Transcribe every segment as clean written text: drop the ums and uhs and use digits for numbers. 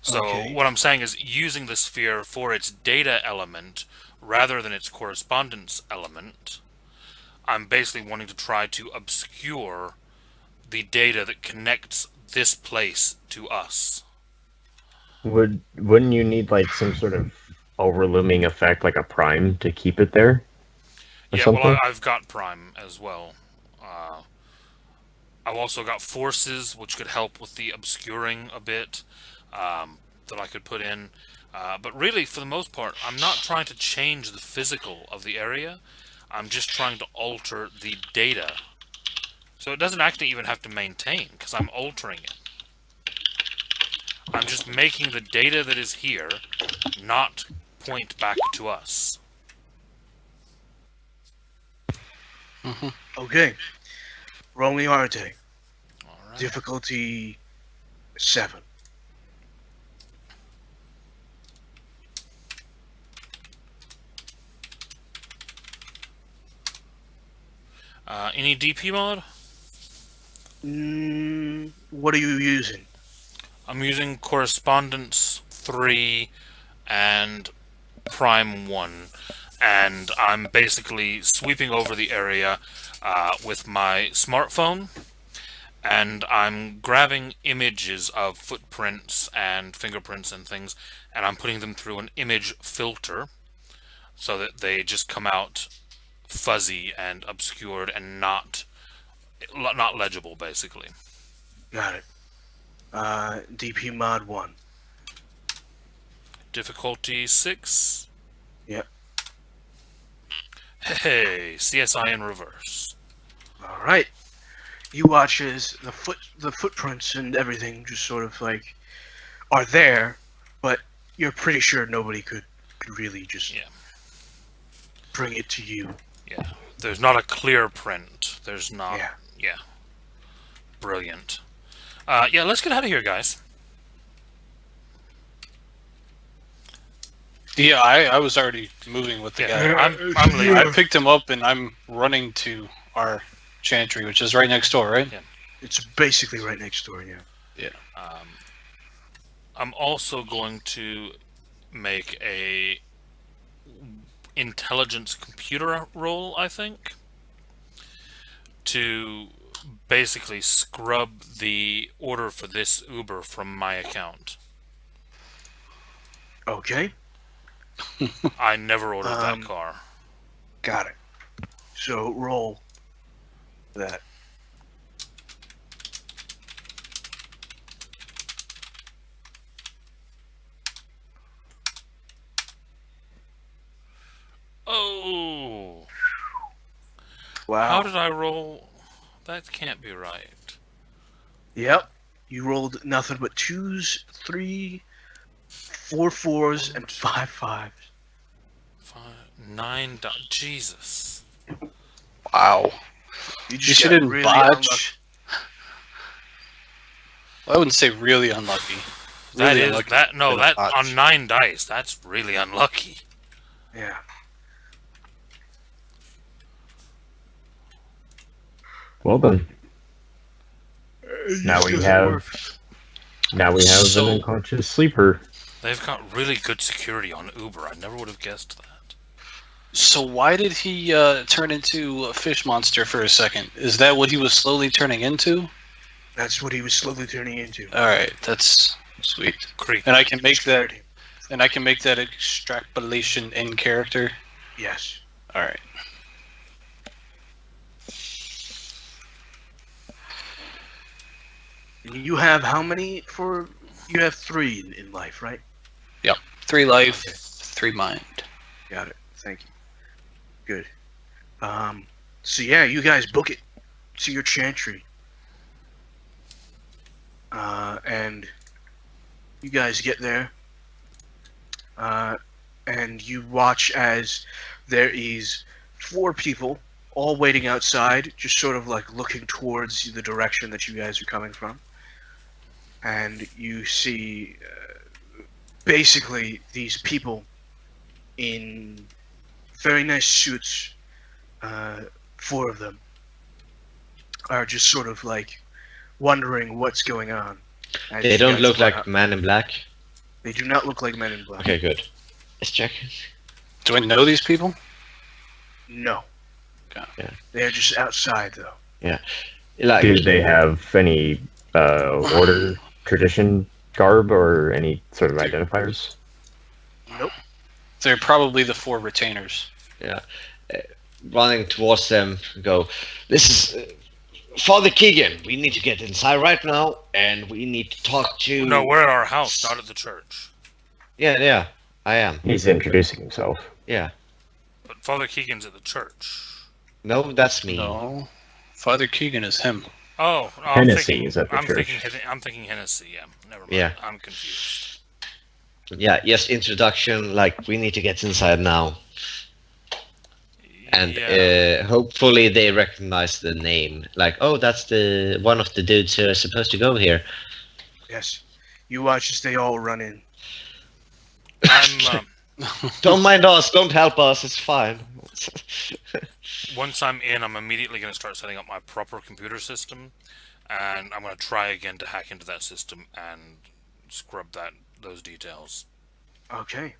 So what I'm saying is using the sphere for its data element rather than its correspondence element, I'm basically wanting to try to obscure the data that connects this place to us. Wouldn't you need like some sort of overlooming effect, like a prime, to keep it there or Yeah, well, something? I've got Prime as well. Uh, I've also got Forces, which could help with the obscuring a bit, that I could put in. But really, for the most part, I'm not trying to change the physical of the area. I'm just trying to alter the data. So it doesn't actually even have to maintain, because I'm altering it. I'm just making the data that is here not point back to us. Okay. Rolling Arte. All right. Difficulty 7. Any DP mod? What are you using? I'm using Correspondence 3 and Prime 1, and I'm basically sweeping over the area with my smartphone, and I'm grabbing images of footprints and fingerprints and things, and I'm putting them through an image filter so that they just come out fuzzy and obscured and not legible, basically. Got it. DP mod 1. Difficulty 6. Yep. Hey, CSI in reverse. All right. You watch as the footprints and everything just sort of like are there, but you're pretty sure nobody could really just bring it to you. Yeah. There's not a clear print. There's not. Yeah. Yeah. Brilliant. Yeah, let's get out of here, guys. Yeah, I was already moving with the guy. I'm leaving. I picked him up and I'm running to our chantry, which is right next door, right? Yeah. It's basically right next door, yeah. Yeah. I'm also going to make a intelligence computer roll, I think, to basically scrub the order for this Uber from my account. Okay. I never ordered that car. Got it. So roll that. Oh! Wow. How did I roll? That can't be right. Yep. You rolled nothing but 2s, 3, 4 4s, and 5 5s. 9. Jesus. Wow. You You didn't botch. Well, I wouldn't say really unlucky. That Really is unlucky. that. No, that Botch. on 9 dice. That's really unlucky. Yeah. Well then, now we have an unconscious sleeper. They've got really good security on Uber. I never would have guessed that. So why did he turn into a fish monster for a second? Is that what he was slowly turning into? That's what he was slowly turning into. All right, that's sweet. Creepy. And I can make that. And I can make that extrapolation in character. Yes. All right. You have how many for? You have 3 in life, right? Yep. 3 life, Okay. 3 mind. Got it. Thank you. Good. So yeah, you guys book it to your chantry. And you guys get there. And you watch as there is 4 people all waiting outside, just sort of like looking towards the direction that you guys are coming from. And you see basically these people in very nice suits, 4 of them, are just sort of like wondering what's going on. as They you don't guys look run like up. Man in Black. They do not look like men in black. Okay, good. Let's check. Do I know these people? No. Okay. Yeah. They are just outside, though. Like, Do they have any order, tradition, garb, or any sort of identifiers? Nope. They're probably the 4 retainers. running towards them, go, this is Father Keegan. We need to get inside right now, and we need to talk to. No, we're at our house, not at the church. Yeah, I am. He's introducing himself. Yeah. But Father Keegan's at the church. No, that's me. No. Father Keegan is him. Oh, no, Hennessy is at the church. I'm thinking Hennessy. Yeah, never mind. Yeah. I'm confused. Yeah, yes, introduction, like, we need to get inside now. And Yeah. hopefully they recognize the name. Like, oh, that's the one of the dudes who are supposed to go here. Yes. You watch as they all run in. I'm Don't mind us, don't help us, it's fine. once I'm in, I'm immediately going to start setting up my proper computer system, and I'm going to try again to hack into that system and scrub those details. Okay.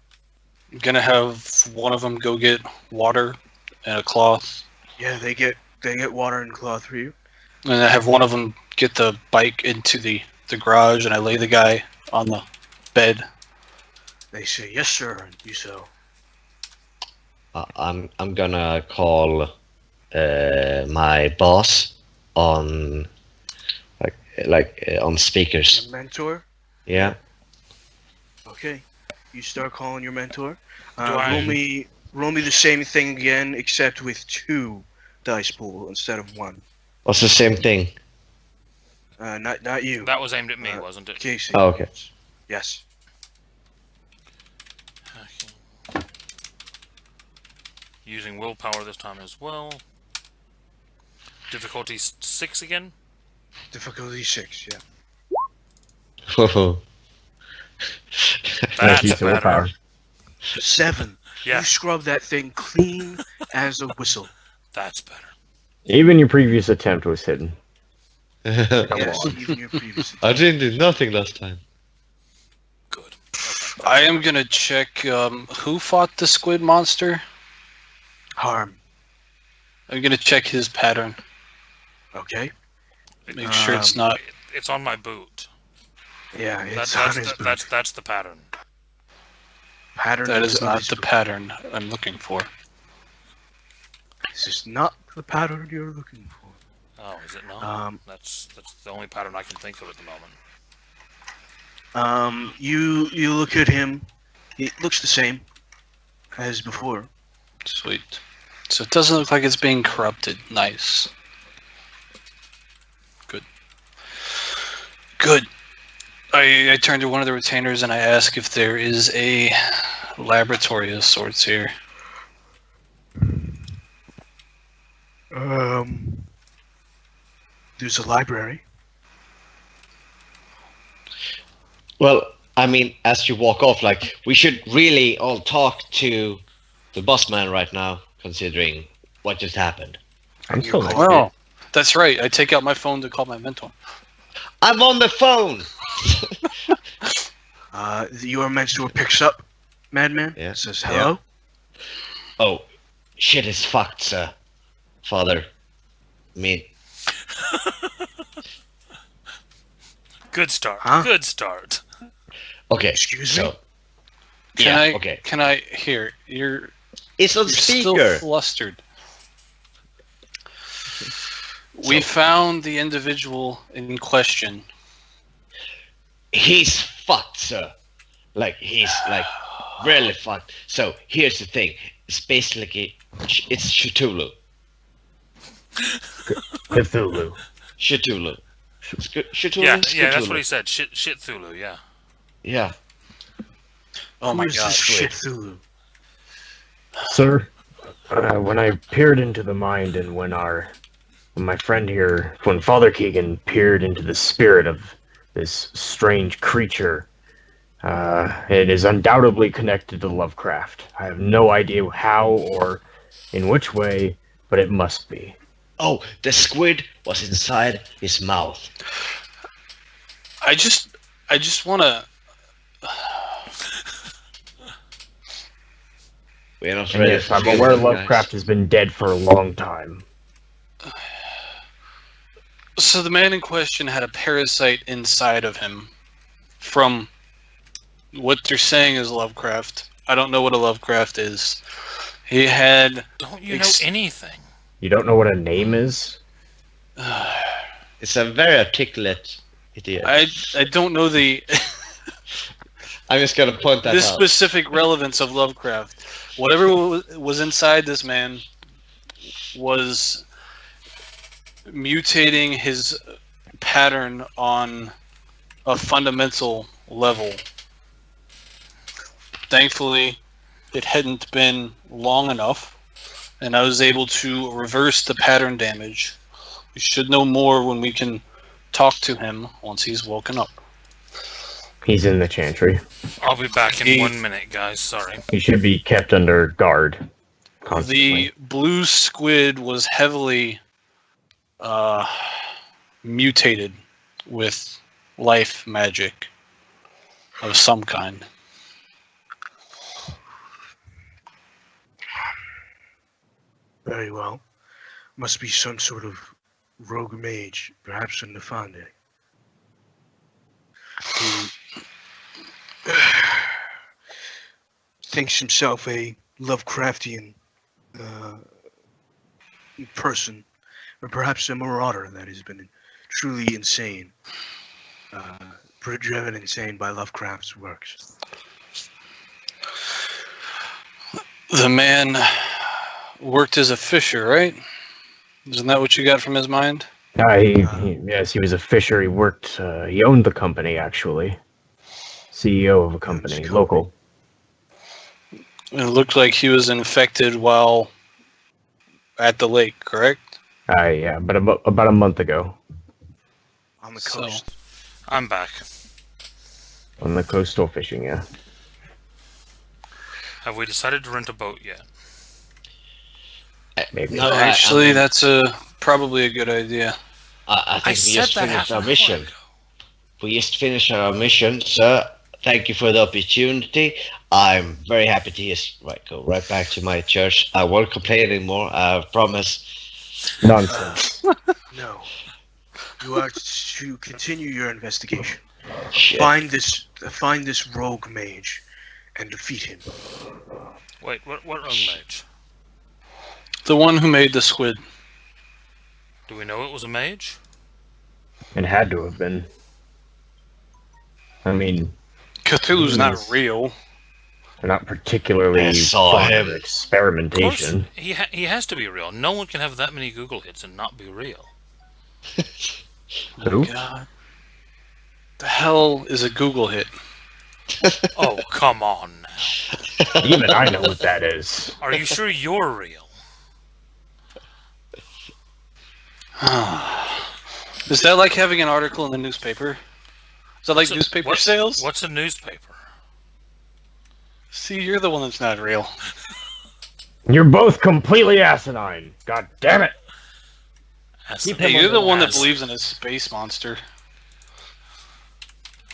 I'm gonna have one of them go get water and a cloth, Yeah, they get water and cloth for you. and I have one of them get the bike into the garage, and I lay the guy on the bed. They say, yes, sir, and you so. I'm gonna call my boss on on speakers. Your mentor? Yeah. Okay. You start calling your mentor. I- Roll me the same thing again, except with 2 dice pool instead of 1. What's the same thing? Not you. That was aimed at me, wasn't it? Casey. Oh, okay. Yes. Hacking. Using willpower this time as well. Difficulty 6 again? Difficulty 6. Yeah. Whoa. That's Use better. willpower. 7. Yeah, You scrub that thing clean as a whistle. that's better. Even your previous attempt was hidden. Yes, even your previous. I didn't do nothing last time. Good. I am gonna check who fought the squid monster. Harm. I'm gonna check his pattern. Okay. Make sure it's not. It's on my boot. Yeah, it's on his boot. That's the pattern. Pattern. That is on not his the boot. pattern I'm looking for. This is not the pattern you're looking for. Oh, is it not? That's the only pattern I can think of at the moment. You look at him. He looks the same as before. Sweet. So it doesn't look like it's being corrupted. Nice. Good. I turn to one of the retainers and I ask if there is a laboratory of sorts here. There's a library. Well, I mean, as you walk off, like, we should really all talk to the boss man right now, considering what just happened. I'm still not. Well, that's right. I take out my phone to call my mentor. I'm on the phone! Your mentor picks up Madman. Yeah. Says hello. Oh, shit is fucked, sir. Father. I mean, Good start. Huh? Good start. okay. Excuse me? So, Can I? okay. Can I? Here, you're It's on still speaker. flustered. We found the individual in question. He's fucked, sir. Like, he's, like, really fucked. So, here's the thing. It's basically, it's Cthulhu. Cthulhu. Cthulhu. Cthulhu? Yeah, It's yeah, that's Cthulhu. what he said. Shit Thulu, yeah. Yeah. Oh Who my is god! this shit Thulu? Sir, when I peered into the mind and when my friend here, when Father Keegan peered into the spirit of this strange creature, it is undoubtedly connected to Lovecraft. I have no idea how or in which way, but it must be. Oh, the squid was inside his mouth. I just want to. We're not And ready yes, for I'm shooting, aware guys. Lovecraft has been dead for a long time. So the man in question had a parasite inside of him from what they're saying is Lovecraft. I don't know what a Lovecraft is. He had... Don't you know anything? You don't know what a name is? It's a very articulate idiot. I don't know the I'm just gonna point that this out. specific relevance of Lovecraft. Whatever was inside this man was mutating his pattern on a fundamental level. Thankfully, it hadn't been long enough, and I was able to reverse the pattern damage. We should know more when we can talk to him once he's woken up. He's in the chantry. I'll be back in 1 minute, guys. Sorry. He should be kept under guard constantly. The blue squid was heavily mutated with life magic of some kind. Very well. Must be some sort of rogue mage, perhaps a Nefande. Who thinks himself a Lovecraftian person, or perhaps a marauder that has been truly insane, driven insane by Lovecraft's works. The man worked as a fisher, right? Isn't that what you got from his mind? Yes, he was a fisher. He worked, he owned the company, actually. CEO of a company, local. It looked like he was infected while at the lake, correct? Yeah, but about a month ago. On the coast. I'm back. On the coastal fishing, yeah. Have we decided to rent a boat yet? Maybe. No, Actually, that's probably a good idea. I think we just finished our mission. ago. We just finished our mission, sir. Thank you for the opportunity. I'm very happy to just go right back to my church. I won't complain anymore. I promise. Nonsense. No. You are to continue your investigation. Shit. Find this rogue mage and defeat him. Wait, what rogue mage? The one who made the squid. Do we know it was a mage? It had to have been. I mean, Cthulhu's not real. they're not particularly I saw fond him. of Of course, experimentation. he has to be real. No one can have that many Google hits and not be real. Who? God. The hell is a Google hit? Oh, come on now. Even I know what that is. Are you sure you're real? Is that like having an article in the newspaper? Is that like newspaper sales? What's a newspaper? See, you're the one that's not real. You're both completely asinine. God damn it! Hey, you're the one that believes in a space monster.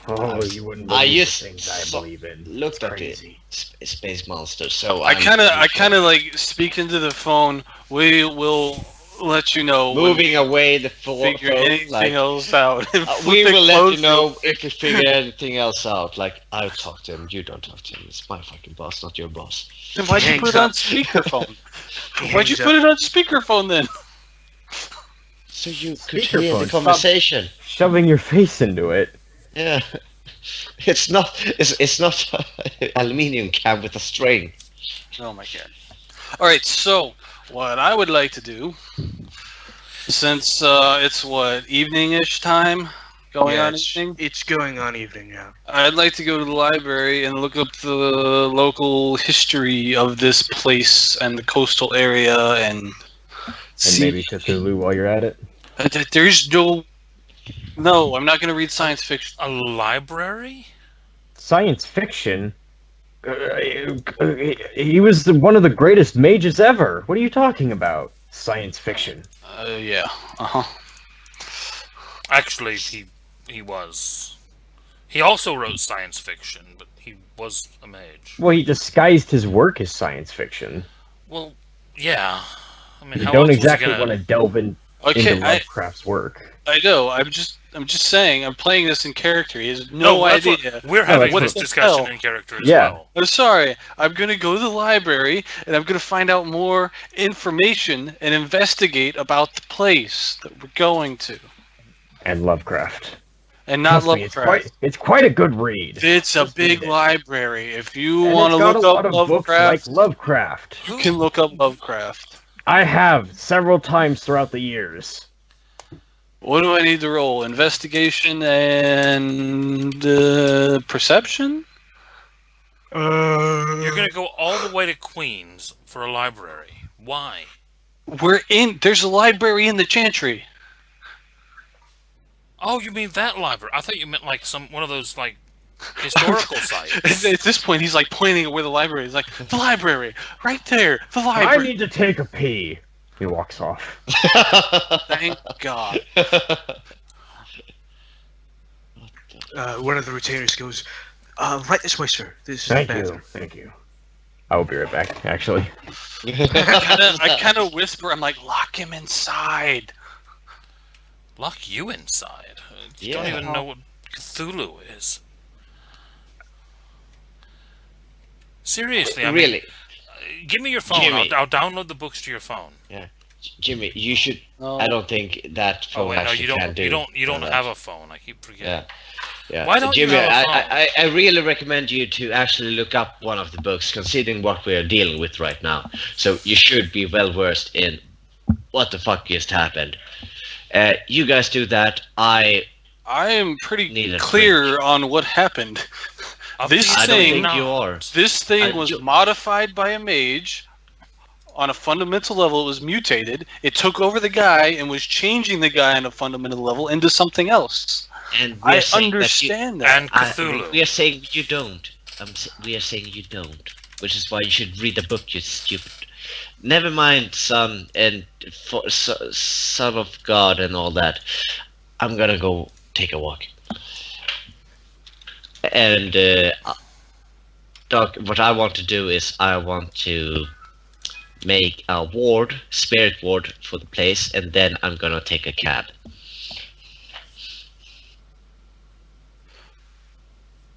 Oh, you wouldn't I believe the just things I believe in. looked It's at it. crazy. Space monster. So I kind of like speak into the phone. We will let you know. when moving away the we figure phone. anything Like, else out. we will let you Close know if we figure anything else out. Like, I'll talk to him. You don't talk to him. It's my fucking boss, not your boss. Then why'd you put it on speakerphone? Why'd you put it on speakerphone then? So you could hear the Speakerphone. conversation. Shoving your face into it. Yeah. It's not aluminium can with a string. Oh my god. Alright, so what I would like to do, since it's what, evening-ish time? Going on evening? It's going on evening now. I'd like to go to the library and look up the local history of this place and the coastal area and see. And maybe Cthulhu while you're at it. There's no, I'm not going to read science fiction. A library? Science fiction? He was one of the greatest mages ever. What are you talking about? Science fiction. Yeah. Uh-huh. Actually, he was. He also wrote science fiction, but he was a mage. Well, he disguised his work as science fiction. Well, yeah. I mean, You how don't else was he exactly gonna... want to delve into Okay, Lovecraft's work. I know. I'm just saying. I'm playing this in character. He has no that's idea. what- we're having what this the discussion hell? in character as Yeah. well. I'm sorry. I'm gonna go to the library and I'm gonna find out more information and investigate about the place that we're going to, And Lovecraft. and not Trust me, Lovecraft. it's quite a good read. It's a Just big read it. library. If you And want to it's got look a lot up of books Lovecraft, like Lovecraft. you can look up Lovecraft. I have several times throughout the years. What do I need to roll? Investigation and perception? You're gonna go all the way to Queens for a library. Why? There's a library in the Chantry. Oh, you mean that library? I thought you meant like one of those like historical sites. At this point, he's like pointing at where the library is. Like, the library! Right there! The I library! need to take a pee. He walks off. Thank God. One of the retainers goes, right this way, sir. This is the Thank bathroom. you. Thank you. I will be right back, actually. I kind of whisper, I'm like, lock him inside. Lock you inside. You don't Yeah. even know what Cthulhu is. Seriously, I mean, Really, give me your phone. Jimmy. I'll download the books to your phone. Jimmy, you should. No. I don't think that Oh phone wait, no, actually you don't. can do. You don't that. have a phone. I keep forgetting. Yeah. Yeah. Why don't you Jimmy, have a phone? I really recommend you to actually look up one of the books, considering what we are dealing with right now. So you should be well versed in what the fuck just happened. You guys do that. I am pretty Need a clear on what happened. This I don't thing- think you are. This thing I was ju- modified by a mage. On a fundamental level, it was mutated. It took over the guy and was changing the guy on a fundamental level into something else. And we are I saying understand that. And Cthulhu. we are saying you don't. We are saying you don't, which is why you should read the book. You stupid. Never mind, son and son of God and all that. I'm gonna go take a walk. And Doc, what I want to do is I want to make a spirit ward for the place, and then I'm gonna take a cab.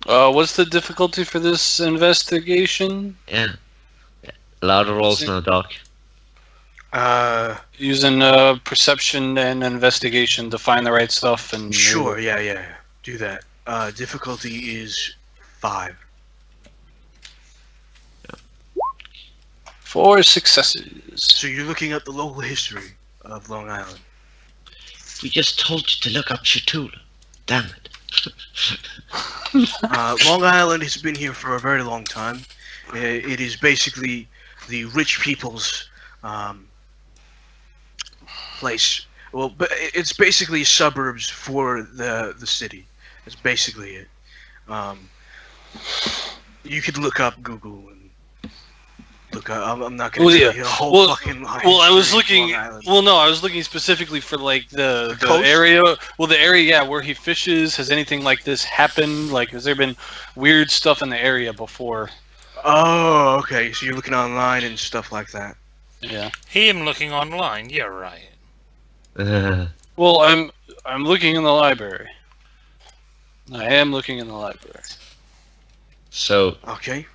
What's the difficulty for this investigation? Yeah. A lot of rolls now, Doc. Using perception and investigation to find the right stuff and Sure, yeah. Do that. Difficulty is 5. 4 successes. So you're looking up the local history of Long Island. We just told you to look up Cthulhu. Damn it. Long Island has been here for a very long time. It is basically the rich people's place. Well, but it's basically suburbs for the city. That's basically it. You could look up Google and look up. I'm not going to tell you a whole fucking line. Well, I was history of looking. Long Island. Well, no, I was looking specifically for like the coast? area. Well, the area, yeah, where he fishes. Has anything like this happened? Like, has there been weird stuff in the area before? Oh, okay. So you're looking online and stuff like that. Yeah. Him looking online. Yeah, right. Well, I'm looking in the library. I am looking in the library. So, Okay.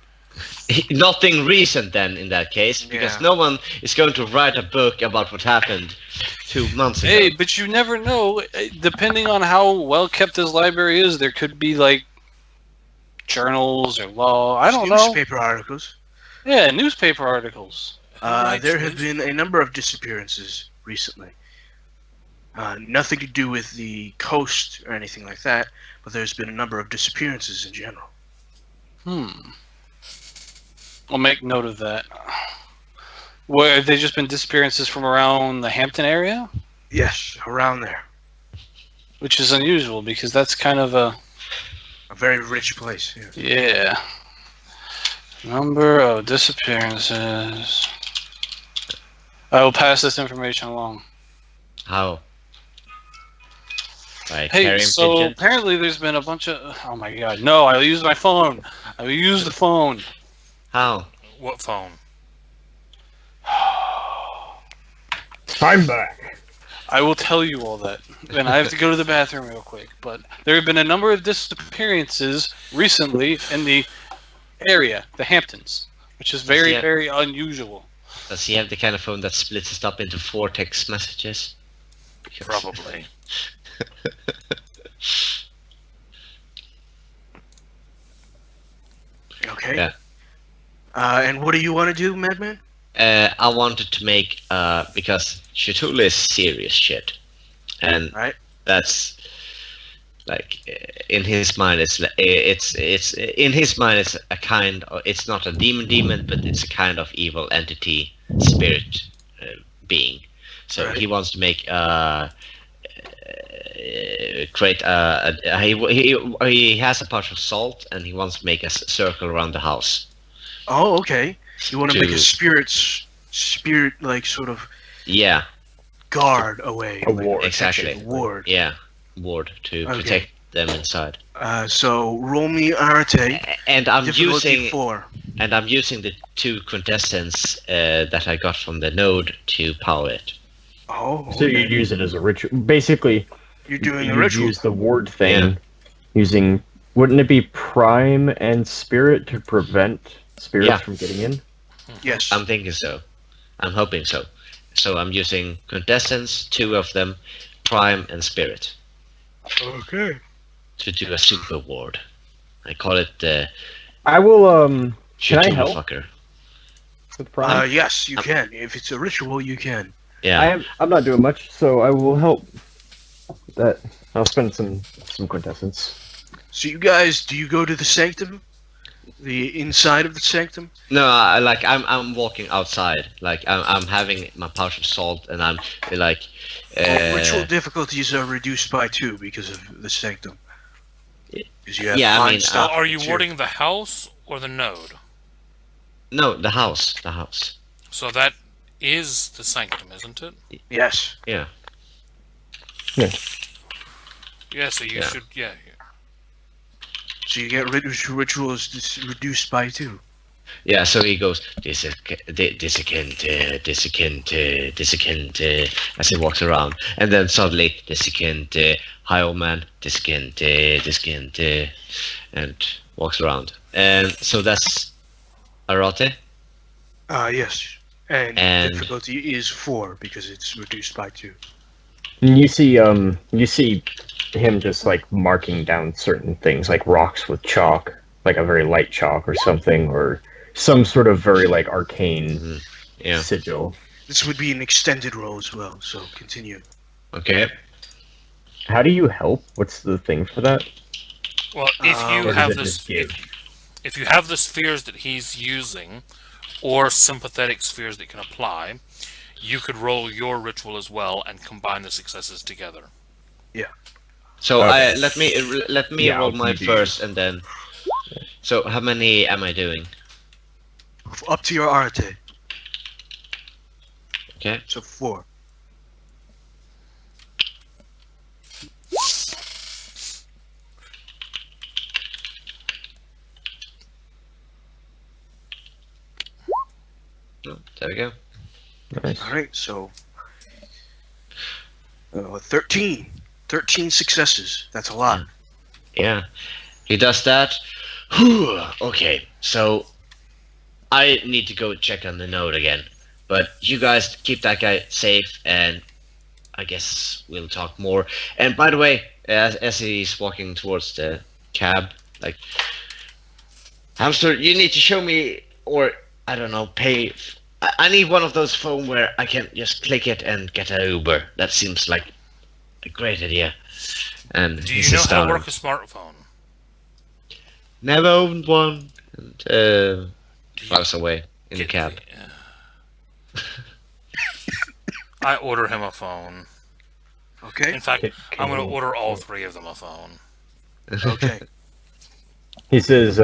nothing recent then in that case, because Yeah. no one is going to write a book about what happened 2 months ago. Hey, but you never know. Depending on how well kept his library is, there could be like journals or law. I don't know. Newspaper articles. Yeah, newspaper articles. writes There have news- been a number of disappearances recently. Nothing to do with the coast or anything like that, but there's been a number of disappearances in general. I'll make note of that. Where have they just been disappearances from around the Hampton area? Yes, around there. Which is unusual because that's kind of a A very rich place. Yeah. yeah. Number of disappearances. I will pass this information along. How? By Hey, carrying so pigeons? apparently there's been a bunch of. Oh my god, no! I'll use my phone. I will use the phone. How? What phone? I'm back. I will tell you all that. And I have to go to the bathroom real quick. But there have been a number of disappearances recently in the area, the Hamptons, which is very, Yeah. very unusual. Does he have the kind of phone that splits it up into 4 text messages? Probably. Okay. Yeah. And what do you want to do, Madman? I wanted to make because Cthulhu is serious shit, and Right. that's like in his mind it's in his mind it's a kind of, it's not a demon, but it's a kind of evil entity, spirit, being. So Right. he wants to make create he has a pouch of salt, and he wants to make a circle around the house. Oh, okay. You want to make a To- spirit like sort of Yeah, guard away. A like, ward. exactly. Ward. Yeah, ward to Okay. protect them inside. So roll me Arte. And I'm Difficulty using 4. the 2 quintessence that I got from the node to power it. Oh. So okay. you'd use it as a ritual. Basically, You're doing a you'd ritual. use the ward thing Yeah. using. Wouldn't it be prime and spirit to prevent spirits Yeah. from getting in? Yes. I'm thinking so. I'm hoping so. So I'm using quintessence, 2 of them, prime and spirit, Okay. to do a super ward. I call it the I will. Can I Cthulhu help? fucker. With prime. Yes, you can. If it's a ritual, you can. Yeah. I'm not doing much, so I will help. That I'll spend some quintessence. So you guys, do you go to the sanctum? The inside of the sanctum? No, I'm walking outside. Like I'm having my pouch of salt, and I'm like. Ritual difficulties are reduced by 2 because of the sanctum. Because you have Yeah, I fine mean, stuff Well, are you material. warding the house or the node? No, the house. The house. So that is the sanctum, isn't it? Yes. Yeah. Yeah, so you Yeah. should, yeah. So you get rituals reduced by 2. Yeah, so he goes, dissecant, as he walks around. And then suddenly, dissecant, hi old man, dissecant, and walks around. And so that's Arate. Yes. And And- difficulty is 4 because it's reduced by 2. And you see him just like marking down certain things, like rocks with chalk, like a very light chalk or something, or some sort of very like arcane Yeah, sigil. This would be an extended roll as well, so continue. okay. How do you help? What's the thing for that? Well, if Or you does have it this, just give? if you have the spheres that he's using, or sympathetic spheres that can apply, you could roll your ritual as well and combine the successes together. So Okay. let me Yeah, roll my you do. first, and then. So how many am I doing? Up to your Arte, Okay. so 4. Oh, there we go. Nice. Alright, so 13. 13 successes. That's a lot. Yeah, he does that. Okay, so I need to go check on the node again. But you guys keep that guy safe, and I guess we'll talk more. And by the way, as he's walking towards the cab, like, Hamster, you need to show me, or I don't know, pay. I need one of those phones where I can just click it and get an Uber. That seems like a great idea. And Do he you know sits how down to and- work a smartphone? Never owned one. And Do you flies away in the get cab. I order him a phone. Okay? In fact, I'm going to Can- order all 3 of them a phone. Okay. He says,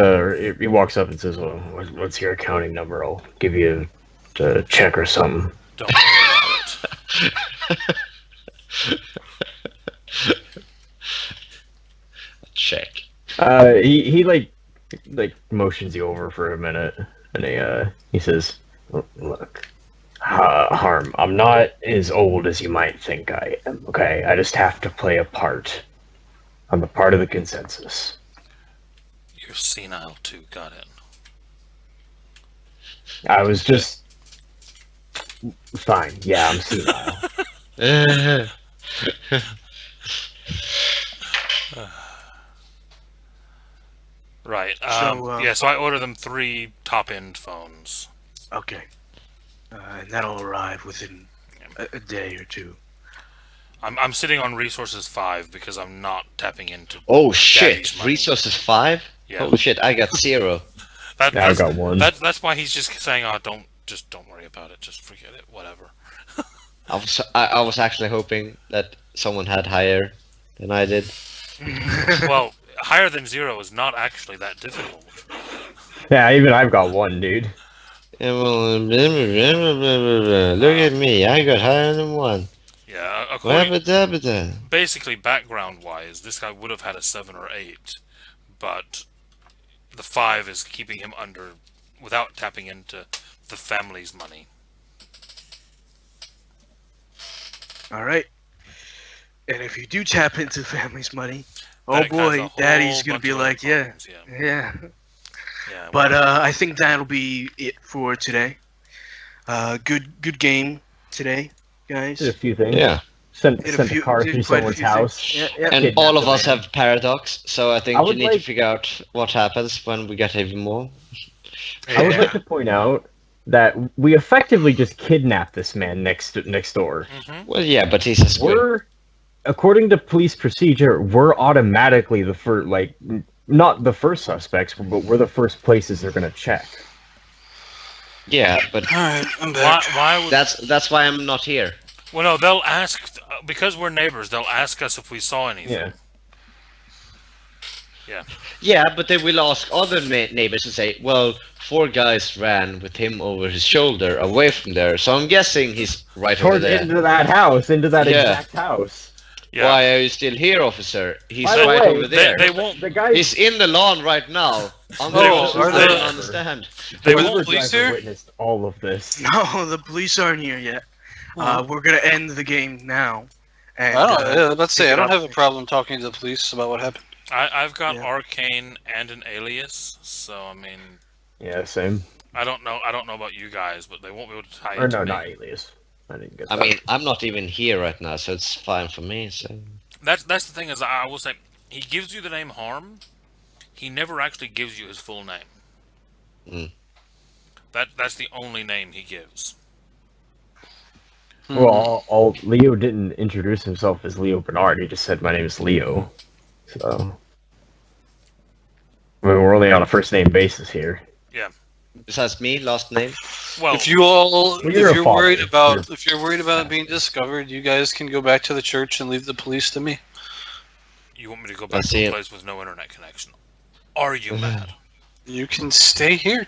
he walks up and says, "Well, what's your accounting number? I'll give you a check or something." Don't worry about it. Check. He like like motions you over for a minute, and he says, "Look, Harm, I'm not as old as you might think I am. Okay, I just have to play a part. I'm a part of the consensus." You're senile too. Got it. I was just fine. Yeah, I'm senile. Right. So, yeah. So I order them 3 top-end phones. Okay. And that'll arrive within a day or two. I'm sitting on resources 5 because I'm not tapping into. Oh Daddy's shit! money. Resources 5? Yeah. Holy shit! I got 0. That, Yeah, I that's, got one. That's why he's just saying, "Oh, don't worry about it. Just forget it. Whatever." I was actually hoping that someone had higher than I did. Well, higher than 0 is not actually that difficult. Yeah, even I've got one, dude. Yeah, well, look at me! I got higher than 1. Yeah. According, Wabba-dabba-da. basically, background-wise, this guy would have had a 7 or 8, but the 5 is keeping him under without tapping into the family's money. All right. And if you do tap into family's money, oh That guy's a boy, whole Daddy's gonna bunch be of like, other yeah, problems, yeah. Yeah. But I think that'll be it for today. Good game today, guys. Did a few things. Yeah, Sent Did a a few- car did through quite a someone's few house. things. Yeah. and Kidnapped all of a us man. have paradox, so I think I you would need to like- figure out what happens when we get even more. I would like to point out that we effectively just kidnapped this man next door. Well, yeah, but he's a squid. We're, according to police procedure, we're automatically the first, like, not the first suspects, but we're the first places they're gonna check. Yeah, but Alright, I'm back. Why would? that's why I'm not here. Well, no, they'll ask because we're neighbors. They'll ask us if we saw anything. Yeah. Yeah, but they will ask other neighbors and say, well, 4 guys ran with him over his shoulder away from there, so I'm guessing he's right over Towards there. into that house, into that Yeah. exact house. Yeah. Why are you still here, officer? He's By the right way, over there. They won't. The guy. He's in the lawn right now. I'm Oh, I are don't they- understand. They Were won't. the police driver here? witnessed all of this. No, the police aren't here yet. We're gonna end the game now. And, I don't. Let's say pick I it don't up have a next. problem talking to the police about what happened. I've got Yeah. arcane and an alias, so I mean, Yeah, same. I don't know about you guys, but they won't be able to tie Or into no, me. not alias. I didn't get I that. mean, I'm not even here right now, so it's fine for me. So That's the thing is, I will say, he gives you the name Harm. He never actually gives you his full name. Mm. That's the only name he gives. Well, Leo didn't introduce himself as Leo Bernard. He just said, "My name is Leo." So, I mean, we're only on a first name basis here. besides me, last name. Well, If you all, Well, if you're a you're father. worried about, You're- if you're worried about it being discovered, you guys can go back to the church and leave the police to me. you want me to go back Let's to see a it. place with no internet connection? Are you mad? You can stay here.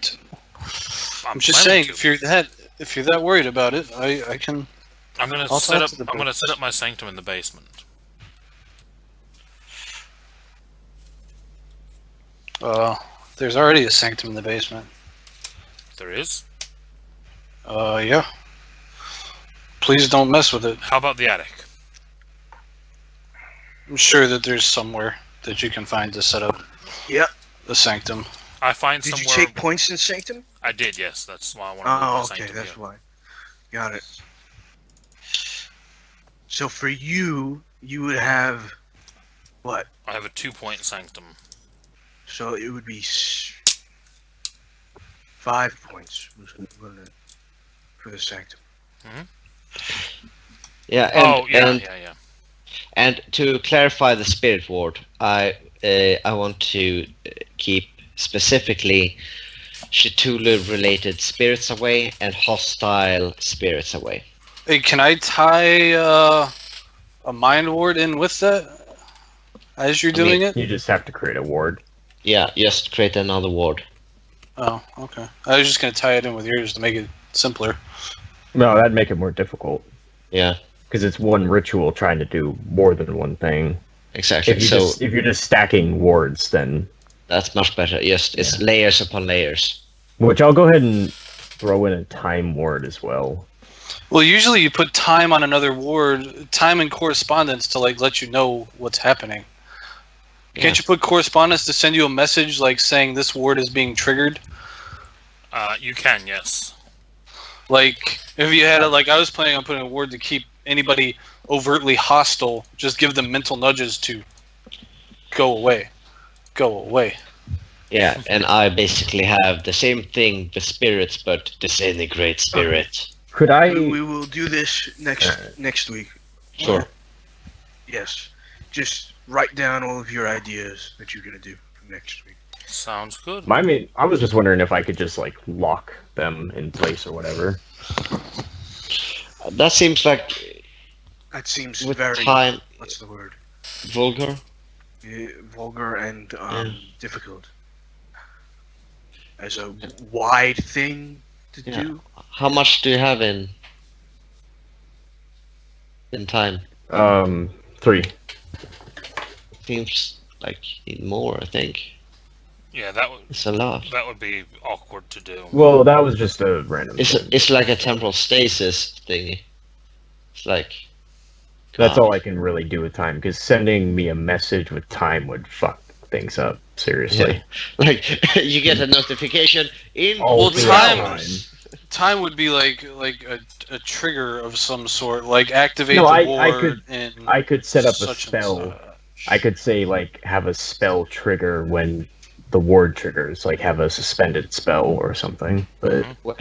I'm just planning saying, to. if you're that worried about it, I can. I'm gonna I'll set talk up. to the I'm gonna police. set up my sanctum in the basement. There's already a sanctum in the basement. There is. Yeah. Please don't mess with it. How about the attic? I'm sure that there's somewhere that you can find to set up Yep. the sanctum. I find Did you somewhere. take points in Sanctum? I did. Yes, that's why I want to. Oh, okay, that's why. Got it. So for you, you would have what? I have a 2-point sanctum. So it would be 5 points, wouldn't it, for the Sanctum? Yeah, and, Oh yeah, and yeah. and to clarify the spirit ward, I want to keep specifically Cthulhu related spirits away and hostile spirits away. Hey, can I tie a mind ward in with that as you're doing it? You just have to create a ward. Yeah, just create another ward. Oh, okay. I was just gonna tie it in with yours to make it simpler. No, that'd make it more difficult Yeah, because it's one ritual trying to do more than one thing. exactly. If So you're just stacking wards, then That's much better. Yes, it's layers upon layers. Which I'll go ahead and throw in a time ward as well. Well, usually you put time on another ward, time and correspondence to like let you know what's happening. Can't you put correspondence to send you a message like saying this ward is being triggered? You can, yes. Like if you had I was planning on putting a ward to keep anybody overtly hostile, just give them mental nudges to go away. Go away. Yeah, and I basically have the same thing with spirits, but disintegrate spirit. Could I? We will do this next week. Sure. Yes. Just write down all of your ideas that you're gonna do for next week. Sounds good. I was just wondering if I could just like lock them in place or whatever. That seems like That seems with very. time What's the word? vulgar. Vulgar and difficult. As a wide thing to do. How much do you have in time? 3. Seems like you need more, I think. Yeah, that would It's a lot. be awkward to do. Well, that was just a random. thing. It's like a temporal stasis thingy. It's like That's God. all I can really do with time, because sending me a message with time would fuck things up. Seriously. Like you get a notification in All 3 time- hours. Time would be like a trigger of some sort, like activate No, the I ward could- in I could set up a such and spell. such. I could say like have a spell trigger when the ward triggers, like have a suspended spell or something. But Wh-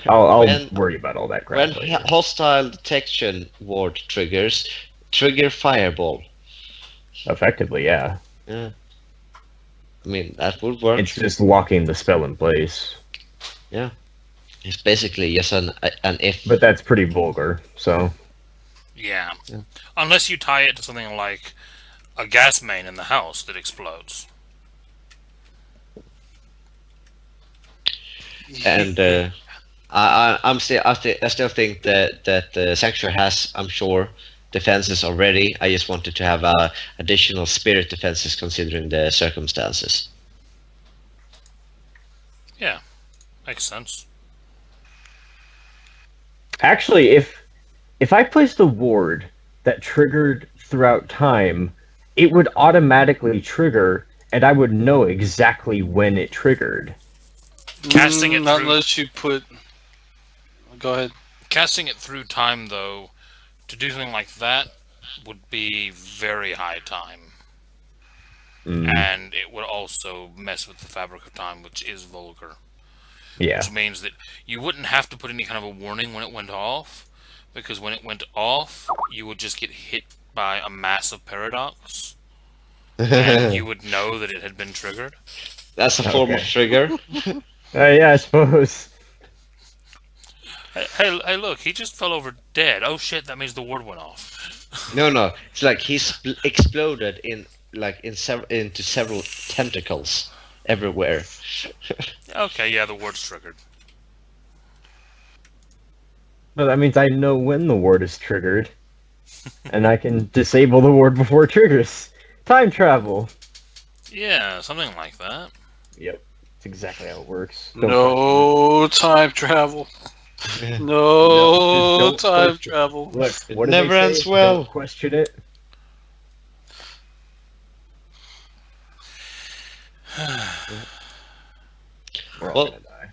I'll When- worry about all that crap When later. hostile detection ward triggers, trigger fireball. Effectively, yeah. Yeah. I mean that would work. It's just locking the spell in place. It's basically just an if. But that's pretty vulgar, so Yeah. Yeah. Unless you tie it to something like a gas main in the house that explodes. And I still think that the sanctuary has, I'm sure, defenses already. I just wanted to have additional spirit defenses considering the circumstances. Yeah. Makes sense. actually if I placed a ward that triggered throughout time, it would automatically trigger and I would know exactly when it triggered. Casting it not through- unless you put. Go ahead. Casting it through time, though, to do something like that would be very high time. And it would also mess with the fabric of time, which is vulgar. Yeah. Which means that you wouldn't have to put any kind of a warning when it went off, because when it went off, you would just get hit by a massive paradox, and you would know that it had been triggered. That's a form of Okay. trigger. Yeah, I suppose. Hey, look, he just fell over dead. Oh shit, that means the ward went off. No, it's like he's exploded into several tentacles everywhere. Okay, yeah, the ward's triggered. But that means I know when the ward is triggered. And I can disable the ward before it triggers. Time travel. Yeah, something like that. Yep. That's exactly how it works. Don't No time travel. No, No just don't time question. travel. Look, It what do never they say? ends well. Don't question it. We're all Well- gonna die.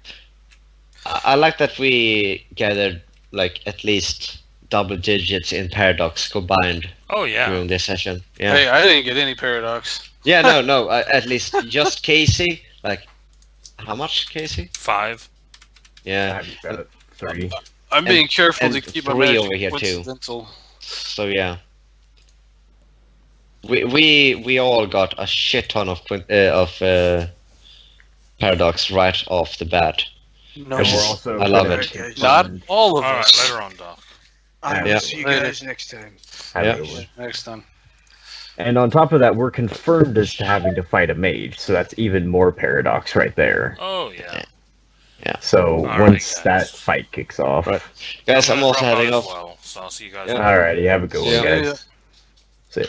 I like that we gathered like at least double digits in paradox combined Oh yeah. during this session. Yeah. Hey, I didn't get any paradox. Yeah, no, at least just Casey. Like, how much, Casey? 5. Yeah. I've got 3. I'm being careful and to keep my 3 magic over here, too. coincidental. So yeah. We all got a shit ton of paradox right off the bat. No, Which And we're is- also I love gonna it. confirm- not all of Alright, us. later on, Doc. I will Yeah. see you guys next time. Have a Yeah. good one. Next time. And on top of that, we're confirmed as to having to fight a mage, so that's even more paradox right there. Oh yeah. So All once right, that guys. fight kicks off. Right. Guys, I'm gonna also drop out heading as off. well, so I'll see you guys Yeah. later. Alrighty, have a good one, Yeah. guys. See ya.